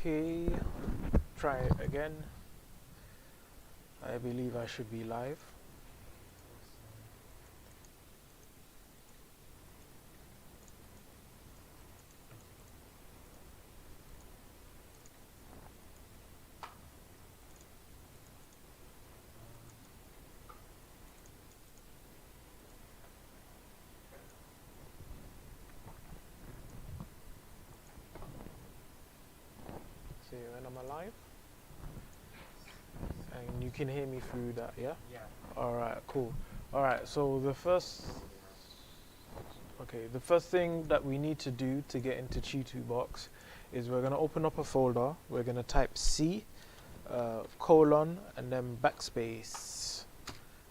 Okay, try it again. I believe I should be live. See when I'm alive, and you can hear me through that, yeah? Yeah. All right, cool. All right, so the first thing that we need to do to get into Chitu-box is we're gonna open up a folder. We're gonna type C, colon, and then backspace,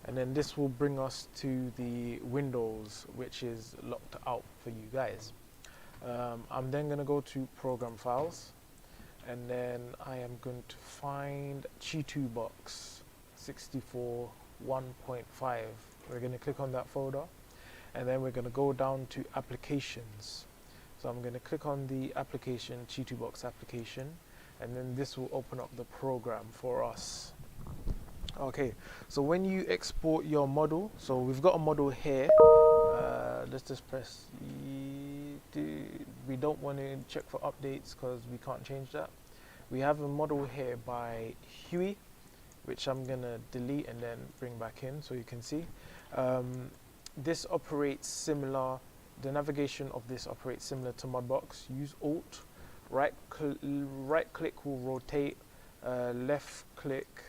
and then this will bring us to the Windows, which is locked out for you guys. I'm then gonna go to Program Files, and then I am going to find Chitu-box 64 1.5. We're going to click on that folder, and then we're going to go down to applications. So I'm going to click on the application, Chitu-box application, and then this will open up the program for us. Okay, so when you export your model, so we've got a model here. Let's just press we don't want to check for updates because we can't change that. We have a model here by Huey, which I'm gonna delete and then bring back in so you can see. This operates similar, the navigation of this operates similar to Modbox. Use Alt, right click will rotate, left click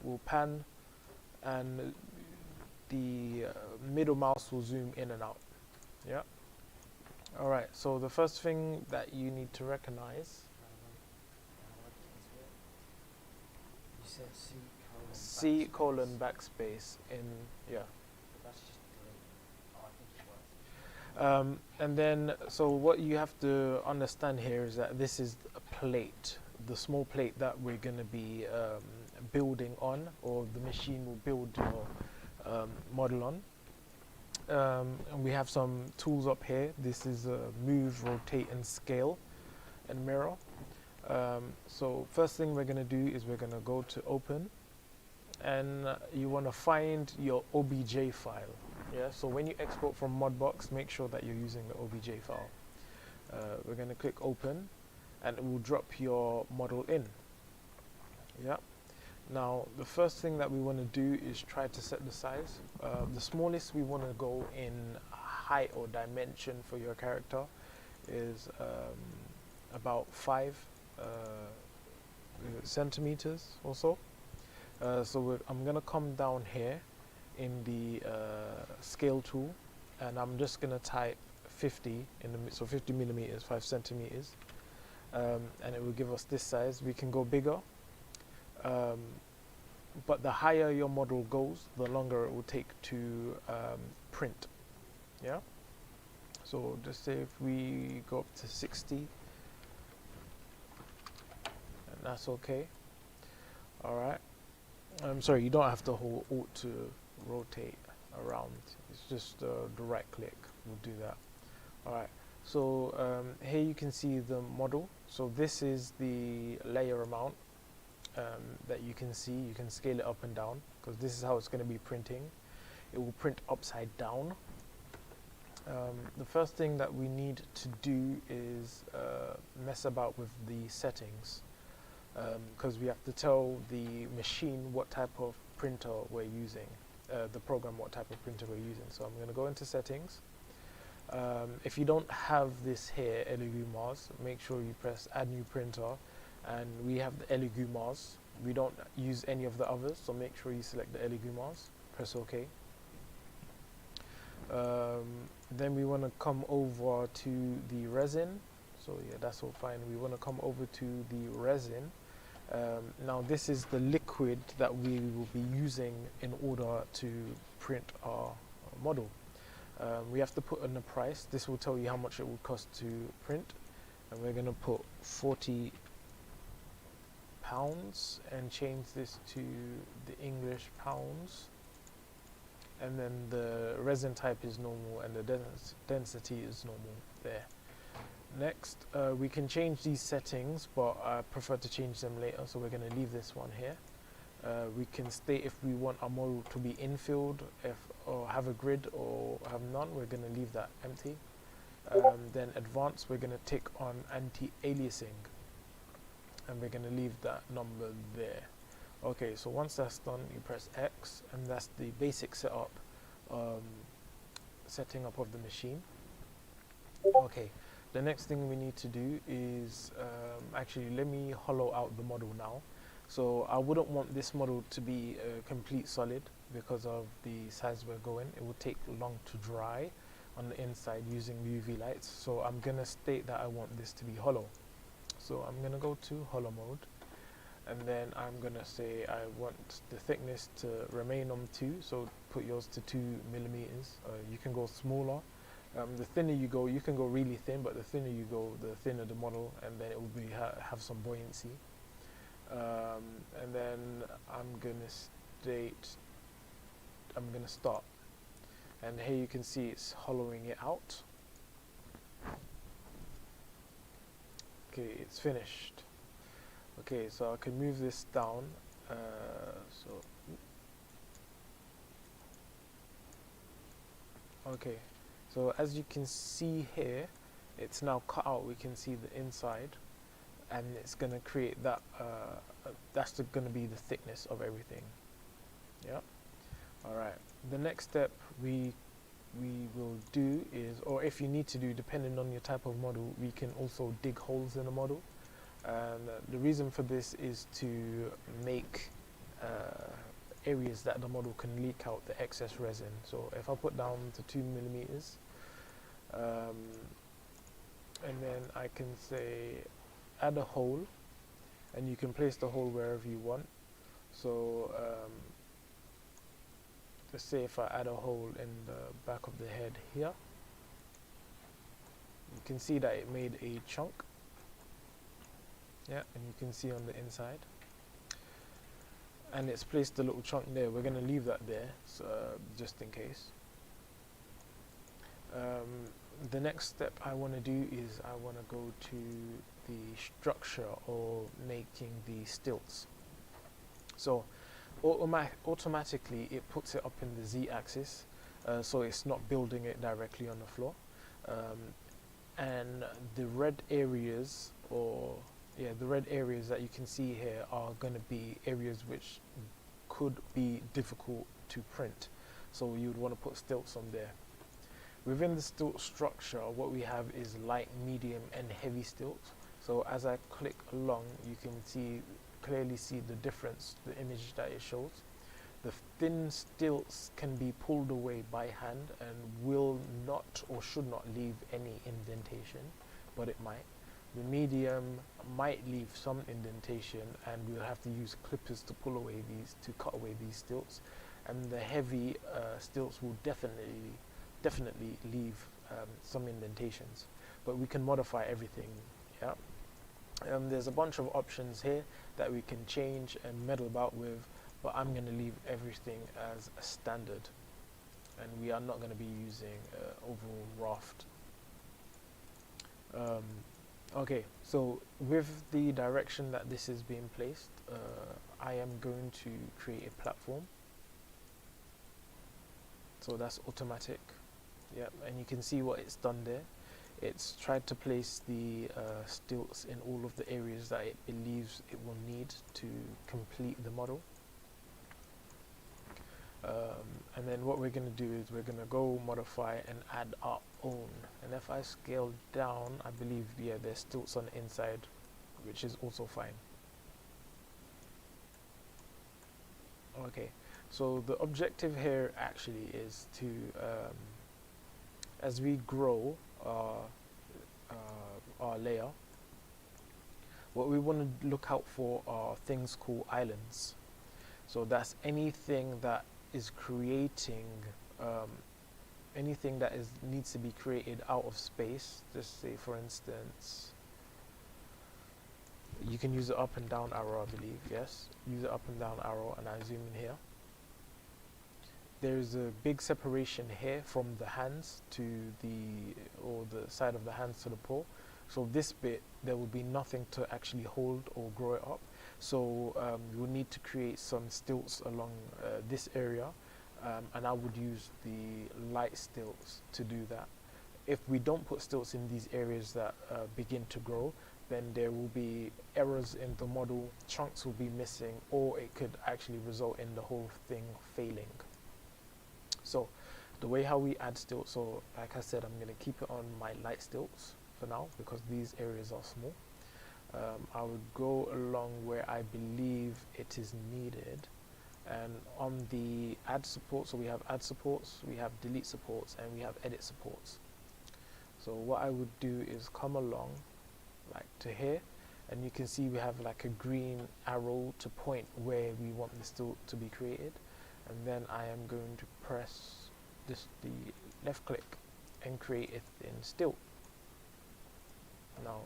will pan, and the middle mouse will zoom in and out. Yeah. All right. So the first thing that you need to recognize. You said C colon backspace in yeah. That's just delete. Oh, I think it works. And then so what you have to understand here is that this is a plate, the small plate that we're going to be building on, or the machine will build your model on. And we have some tools up here. This is move, rotate, and scale, and mirror. So first thing we're going to do is we're going to go to open, and you want to find your OBJ file. Yeah. So when you export from Modbox, make sure that you're using the OBJ file. We're going to click open, and it will drop your model in. Yeah. Now, the first thing that we want to do is try to set the size. The smallest we want to go in height or dimension for your character is about 5 centimeters or so. So I'm going to come down here in the scale tool, and I'm just going to type 50 in the so 50 millimeters, 5 centimeters, and it will give us this size. We can go bigger. But the higher your model goes, the longer it will take to print. Yeah. So just say if we go up to 60, and that's okay. All right. I'm sorry, you don't have to hold Alt to rotate around. It's just the right click will do that. All right. So here you can see the model. So this is the layer amount. That you can see. You can scale it up and down because this is how it's going to be printing. It will print upside down. The first thing that we need to do is mess about with the settings, because we have to tell the machine what type of printer we're using, the program what type of printer we're using. So I'm going to go into settings. If you don't have this here, Elegoo Mars, make sure you press add new printer. And we have the Elegoo Mars. We don't use any of the others, so make sure you select the Elegoo Mars. Press OK. Then we want to come over to the resin. So yeah, that's all fine. We want to come over to the resin. Now this is the liquid that we will be using in order to print our model. We have to put in a price. This will tell you how much it will cost to print, and we're going to put 40 pounds and change this to the English pounds, and then the resin type is normal and the density is normal there. Next, we can change these settings, but I prefer to change them later, so we're going to leave this one here. We can state if we want our model to be infilled, or have a grid, or have none. We're going to leave that empty. Then advanced, we're going to tick on anti-aliasing, and we're going to leave that number there. Okay, so once that's done, you press X, and that's the basic setup, setting up of the machine. Okay, the next thing we need to do is, actually let me hollow out the model now. So I wouldn't want this model to be a complete solid because of the size we're going. It will take long to dry on the inside using UV lights. So I'm going to state that I want this to be hollow. So I'm going to go to hollow mode, and then I'm going to say I want the thickness to remain on 2. So put yours to 2 millimeters. You can go smaller. The thinner you go, you can go really thin, but the thinner you go, the thinner the model, and then it will be have some buoyancy. And then I'm gonna start, and here you can see it's hollowing it out. Okay, it's finished. Okay, so I can move this down. Okay, so as you can see here, it's now cut out. We can see the inside, and it's going to create that. That's going to be the thickness of everything. Yeah. All right. The next step we will do is, or if you need to do, depending on your type of model, we can also dig holes in the model. And the reason for this is to make areas that the model can leak out the excess resin. So if I put down to 2 millimeters, and then I can say add a hole, and you can place the hole wherever you want. So let's say if I add a hole in the back of the head here, you can see that it made a chunk. Yeah, and you can see on the inside, and it's placed a little chunk there. We're going to leave that there, so, just in case. The next step I want to do is I want to go to the structure, or making the stilts. So automatically it puts it up in the Z-axis, so it's not building it directly on the floor. And the red areas, the red areas that you can see here are going to be areas which could be difficult to print, so you would want to put stilts on there. Within the stilt structure, what we have is light, medium, and heavy stilts. So as I click along, you can clearly see the difference, the image that it shows. The thin stilts can be pulled away by hand and will not or should not leave any indentation, but it might. The medium might leave some indentation, and we'll have to use clippers to cut away these stilts. And the heavy stilts will definitely leave some indentations, but we can modify everything. Yeah. There's a bunch of options here that we can change and meddle about with, but I'm going to leave everything as a standard, and we are not going to be using overall raft. Okay, so with the direction that this is being placed, I am going to create a platform. So that's automatic. Yep, and you can see what it's done there. It's tried to place the stilts in all of the areas that it believes it will need to complete the model. And then what we're going to do is we're going to go modify and add our own. And if I scale down, I believe, there's stilts on the inside, which is also fine. Okay, so the objective here actually is to, as we grow our layer, what we want to look out for are things called islands. So that's anything that is creating anything that needs to be created out of space. Just say, for instance, you can use the up and down arrow, I believe. Yes, use the up and down arrow, and I zoom in here. There's a big separation here from the hands to the side of the hands to the paw. So this bit, there will be nothing to actually hold or grow it up. So you'll need to create some stilts along this area, and I would use the light stilts to do that. If we don't put stilts in these areas that begin to grow, then there will be errors in the model, chunks will be missing, or it could actually result in the whole thing failing. So the way how we add stilts, so like I said, I'm going to keep it on my light stilts for now because these areas are small. I would go along where I believe it is needed, and on the add support, so we have add supports, we have delete supports, and we have edit supports. So what I would do is come along like to here, and you can see we have like a green arrow to point where we want the stilt to be created, and then I am going to press the left click and create a thin stilt. Now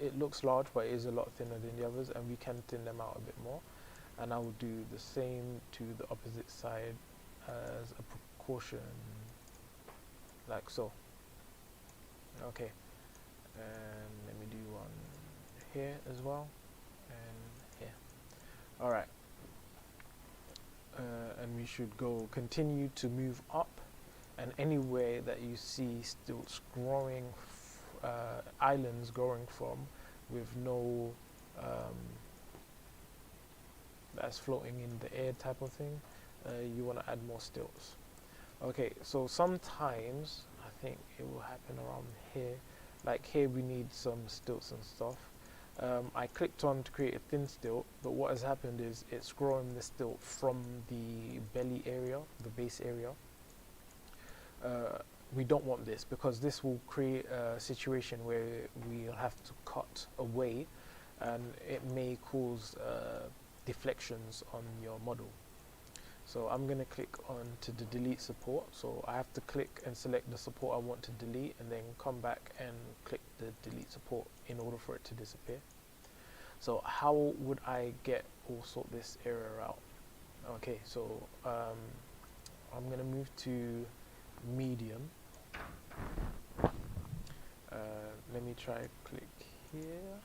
it looks large, but it is a lot thinner than the others, and we can thin them out a bit more. And I will do the same to the opposite side as a precaution, like so. Okay, and let me do one here as well, and here. All right, and we should continue to move up, and anywhere that you see stilts growing, islands growing from, with no that's floating in the air type of thing, you want to add more stilts. Okay, so sometimes I think it will happen around here, like here we need some stilts and stuff. I clicked on to create a thin stilt, but what has happened is it's growing the stilt from the belly area, the base area. We don't want this because this will create a situation where we'll have to cut away, and it may cause deflections on your model. So I'm going to click on to the delete support. So I have to click and select the support I want to delete, and then come back and click the delete support in order for it to disappear. So how would I get or sort this error out? Okay, so I'm going to move to medium. Let me try click here.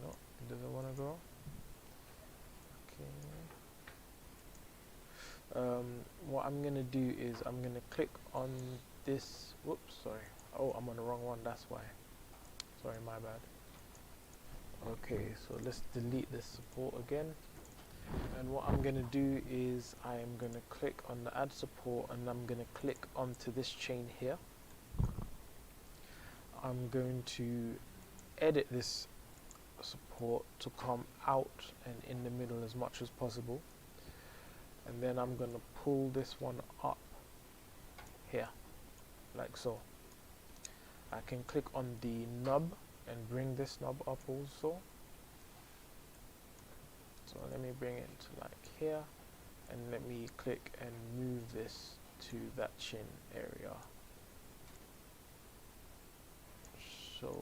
No, it doesn't want to go. Okay. What I'm gonna do is I'm gonna click on this. Whoops, sorry. Oh, I'm on the wrong one. That's why. Sorry, my bad. Okay, so let's delete this support again. And what I'm going to do is I am going to click on the add support, and I'm going to click onto this chain here. I'm going to edit this support to come out and in the middle as much as possible, and then I'm going to pull this one up here like so. I can click on the nub and bring this nub up also. So let me bring it to like here, and let me click and move this to that chin area. So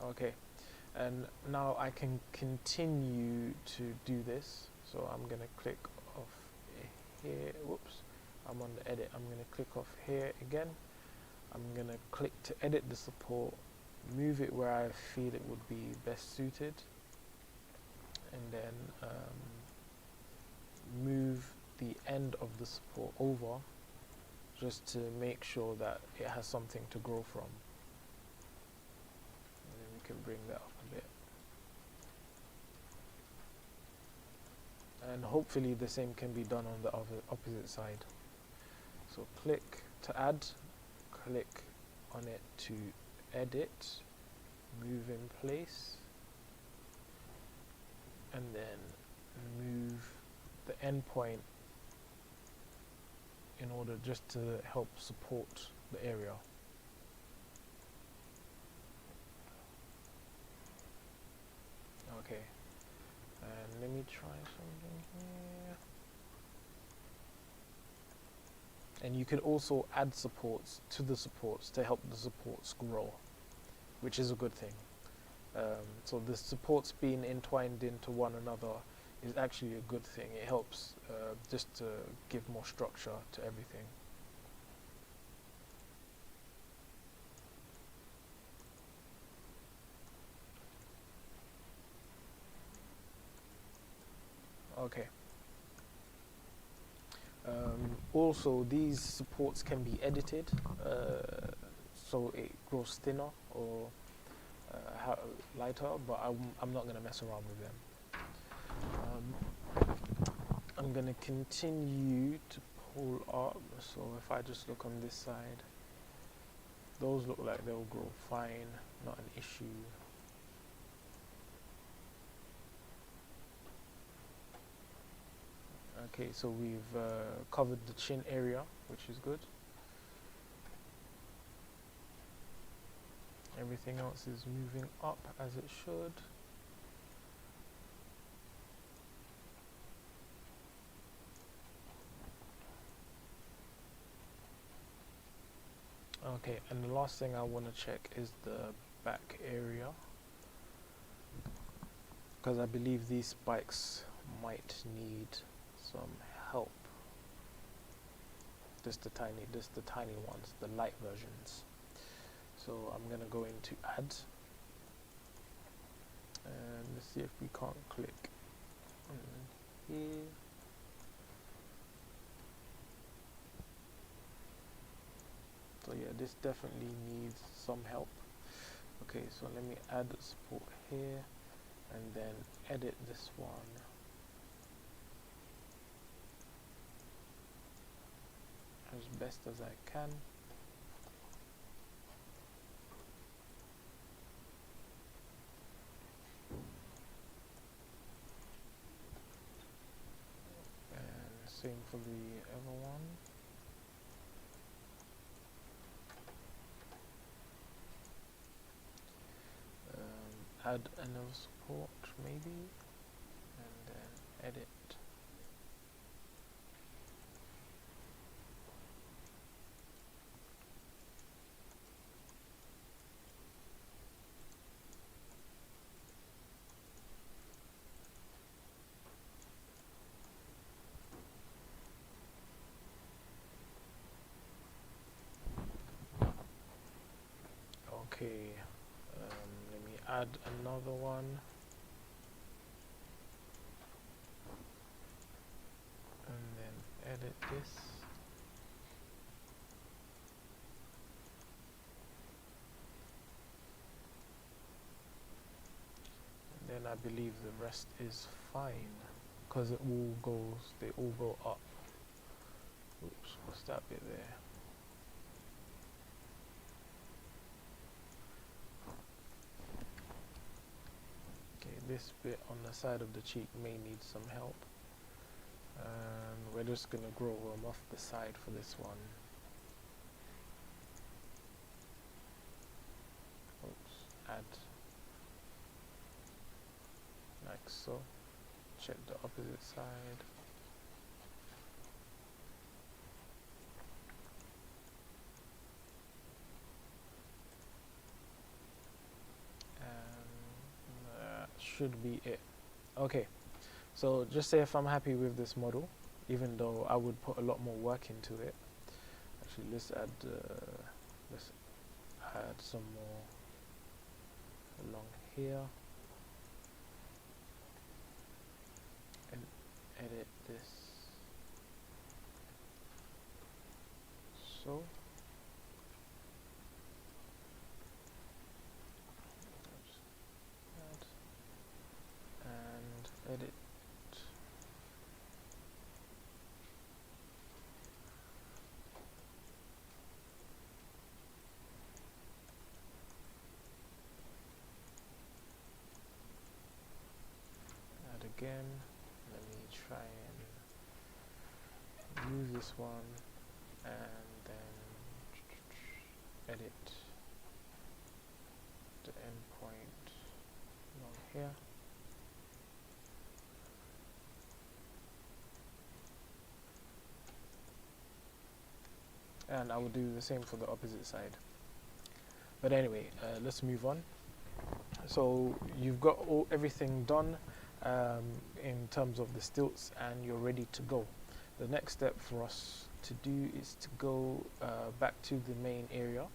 okay, and now I can continue to do this. So I'm gonna click off here. Whoops, I'm on the edit. I'm gonna click off here again. I'm gonna click to edit the support, move it where I feel it would be best suited, and then move the end of the support over just to make sure that it has something to grow from. And then we can bring that up a bit. And hopefully the same can be done on the opposite side. So click to add, click on it to edit, move in place, and then move the endpoint in order just to help support the area. Okay, and let me try something here. And you can also add supports to the supports to help the supports grow, which is a good thing. So the supports being entwined into one another is actually a good thing. It helps just to give more structure to everything. Okay. Also, these supports can be edited, so it grows thinner or lighter, but I'm not going to mess around with them. I'm going to continue to pull up, so if I just look on this side, those look like they'll grow fine, not an issue. Okay, so we've covered the chin area, which is good. Everything else is moving up as it should. Okay, and the last thing I want to check is the back area, because I believe these spikes might need some help. Just the tiny ones, the light versions. So I'm gonna go into add, and let's see if we can't click here. So yeah, this definitely needs some help. Okay, so let me add support here, and then edit this one. As best as I can. And same for the other one. Add another support maybe, and then edit. Okay, let me add another one. And then edit this. And then I believe the rest is fine, because they all go up. Oops, what's that bit there? This bit on the side of the cheek may need some help, and we're just going to grow them off the side for this one. Oops, add, like so. Check the opposite side. Should be it. Okay, so just say if I'm happy with this model, even though I would put a lot more work into it. Actually, let's add some more along here and edit this. So edit. Add again. Let me try and use this one and then edit the endpoint along here. And I will do the same for the opposite side. But anyway, let's move on. So you've got everything done. in terms of the stilts, and you're ready to go. The next step for us to do is to go back to the main area,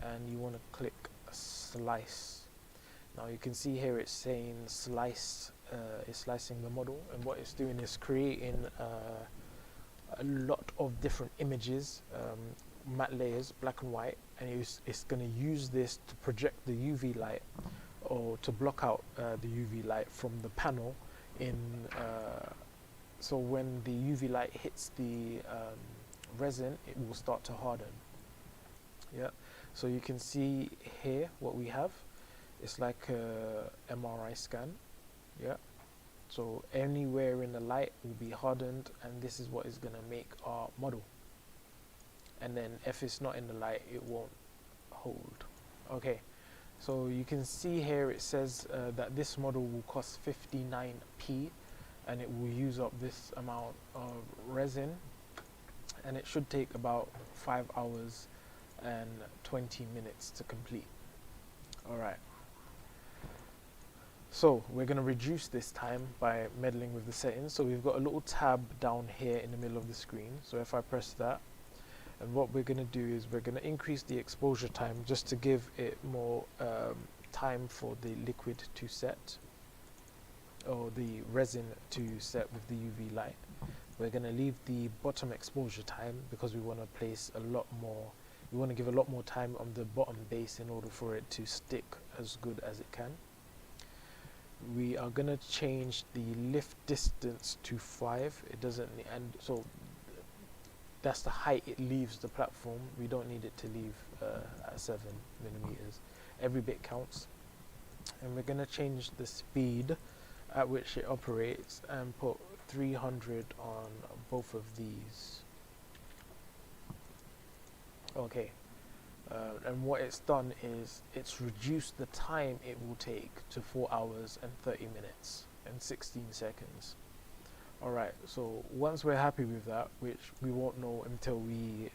and you want to click slice. Now you can see here it's saying slice, it's slicing the model, and what it's doing is creating a lot of different images, matte layers, black and white, and it's going to use this to project the UV light, or to block out the UV light from the panel in so when the UV light hits the resin, it will start to harden. Yeah, so you can see here what we have. It's like a MRI scan. Yeah, so anywhere in the light will be hardened, and this is what is going to make our model. And then if it's not in the light, it won't hold. Okay, so you can see here it says that this model will cost 59p, and it will use up this amount of resin, and it should take about 5 hours and 20 minutes to complete. Alright, so we're going to reduce this time by meddling with the settings. So we've got a little tab down here in the middle of the screen. So if I press that, and what we're going to do is we're going to increase the exposure time just to give it more time for the liquid to set, or the resin to set with the UV light. We're going to leave the bottom exposure time because we want to place a lot more, we want to give a lot more time on the bottom base in order for it to stick as good as it can. We are going to change the lift distance to 5. It doesn't, and so that's the height it leaves the platform. We don't need it to leave at 7 millimeters. Every bit counts. And we're going to change the speed at which it operates and put 300 on both of these. Okay, and what it's done is it's reduced the time it will take to 4 hours and 30 minutes and 16 seconds. Alright, so once we're happy with that, which we won't know until we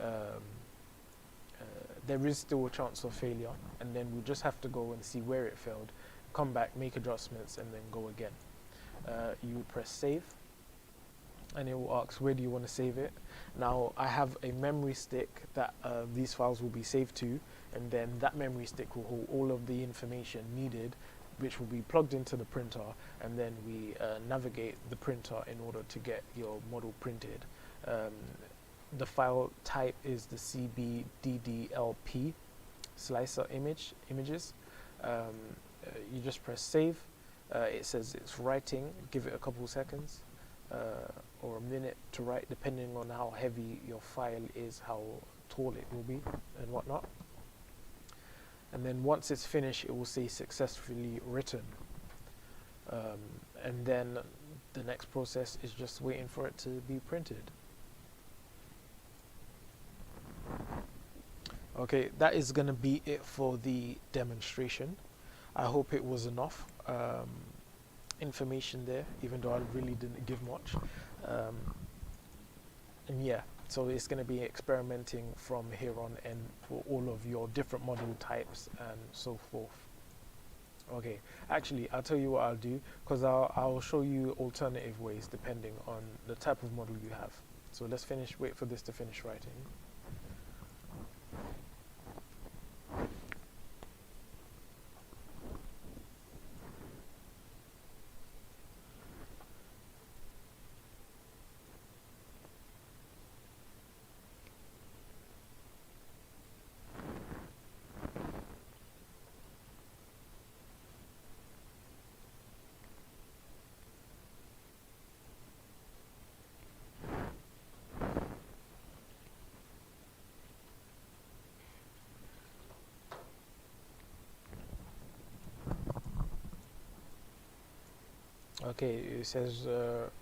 there is still a chance of failure, and then we'll just have to go and see where it failed, come back, make adjustments, and then go again. You press save, and it will ask where do you want to save it. Now I have a memory stick that these files will be saved to, and then that memory stick will hold all of the information needed, which will be plugged into the printer, and then we navigate the printer in order to get your model printed. The file type is the CBDDLP slicer images. You just press save. It says it's writing. Give it a couple of seconds or a minute to write, depending on how heavy your file is, how tall it will be, and whatnot. And then once it's finished, it will say successfully written. And then the next process is just waiting for it to be printed. Okay, that is going to be it for the demonstration. I hope it was enough information there, even though I really didn't give much. And yeah, so it's going to be experimenting from here on and for all of your different model types and so forth. Okay, actually I'll tell you what I'll do, because I'll show you alternative ways depending on the type of model you have. So let's wait for this to finish writing. Okay, it says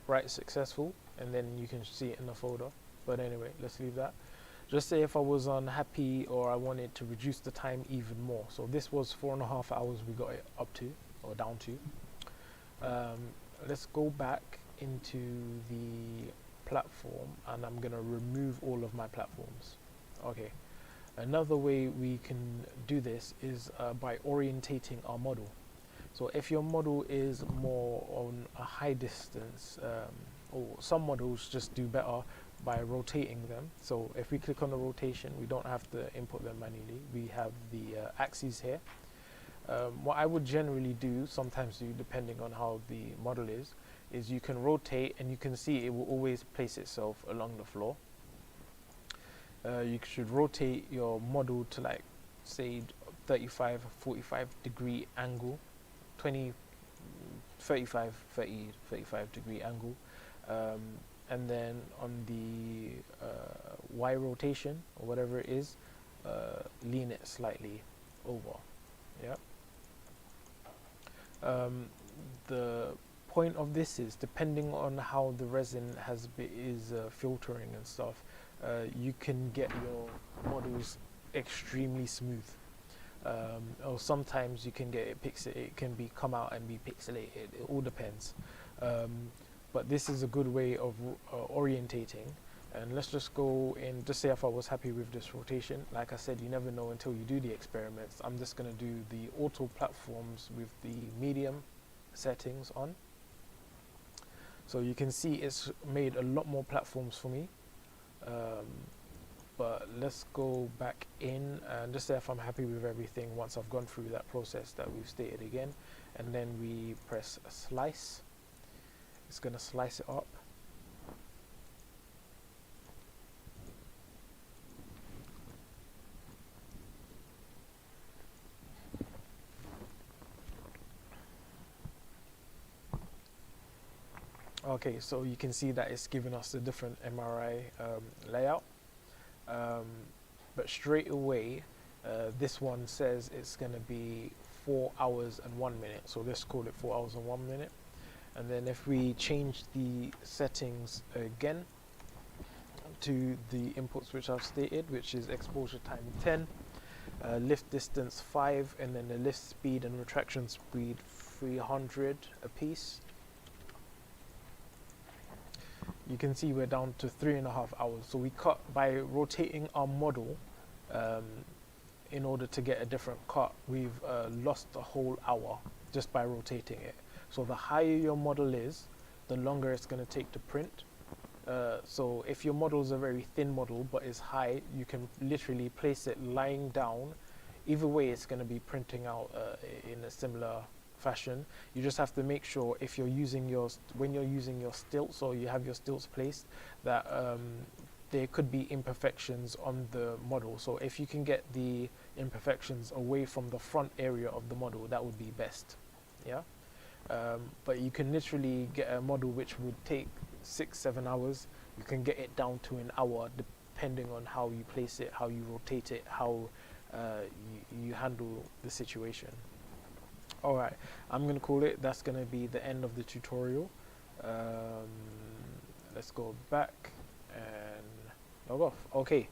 write successful, and then you can see it in the folder. But anyway, let's leave that. Just say if I was unhappy or I wanted to reduce the time even more. So this was 4.5 hours we got it up to, or down to. Let's go back into the platform, and I'm gonna remove all of my platforms. Okay, another way we can do this is by orientating our model. So if your model is more on a high distance, or some models just do better by rotating them. So if we click on the rotation, we don't have to input them manually. We have the axes here. What I would generally do, sometimes do, depending on how the model is you can rotate and you can see it will always place itself along the floor. You should rotate your model to, like, say 35, 45 degree angle, 20, 35, 30, 35 degree angle. And then on the Y rotation, or whatever it is, lean it slightly over. Yeah. The point of this is, depending on how the resin is filtering and stuff, you can get your models extremely smooth. Or sometimes you can get it can be come out and be pixelated. It all depends. But this is a good way of orientating. And let's just go in, just say if I was happy with this rotation. Like I said, you never know until you do the experiments. I'm just going to do the auto platforms with the medium settings on. So you can see it's made a lot more platforms for me. But let's go back in and just say if I'm happy with everything once I've gone through that process that we've stated again. And then we press slice. It's going to slice it up. Okay, so you can see that it's giving us a different MRI layout. But straight away, this one says it's going to be 4 hours and 1 minute. So let's call it 4 hours and 1 minute. And then if we change the settings again to the inputs which I've stated, which is exposure time 10, lift distance 5, and then the lift speed and retraction speed 300 a piece. You can see we're down to 3.5 hours. So we cut by rotating our model in order to get a different cut. We've lost a whole hour just by rotating it. So the higher your model is, the longer it's going to take to print. So if your model is a very thin model but is high, you can literally place it lying down. Either way, it's going to be printing out in a similar fashion. You just have to make sure if you're using when you're using your stilts, or you have your stilts placed, that there could be imperfections on the model. So if you can get the imperfections away from the front area of the model, that would be best. Yeah. But you can literally get a model which would take 6-7 hours. You can get it down to an hour, depending on how you place it, how you rotate it, how you handle the situation. Alright, I'm going to call it. That's going to be the end of the tutorial. Let's go back and log off. Okay,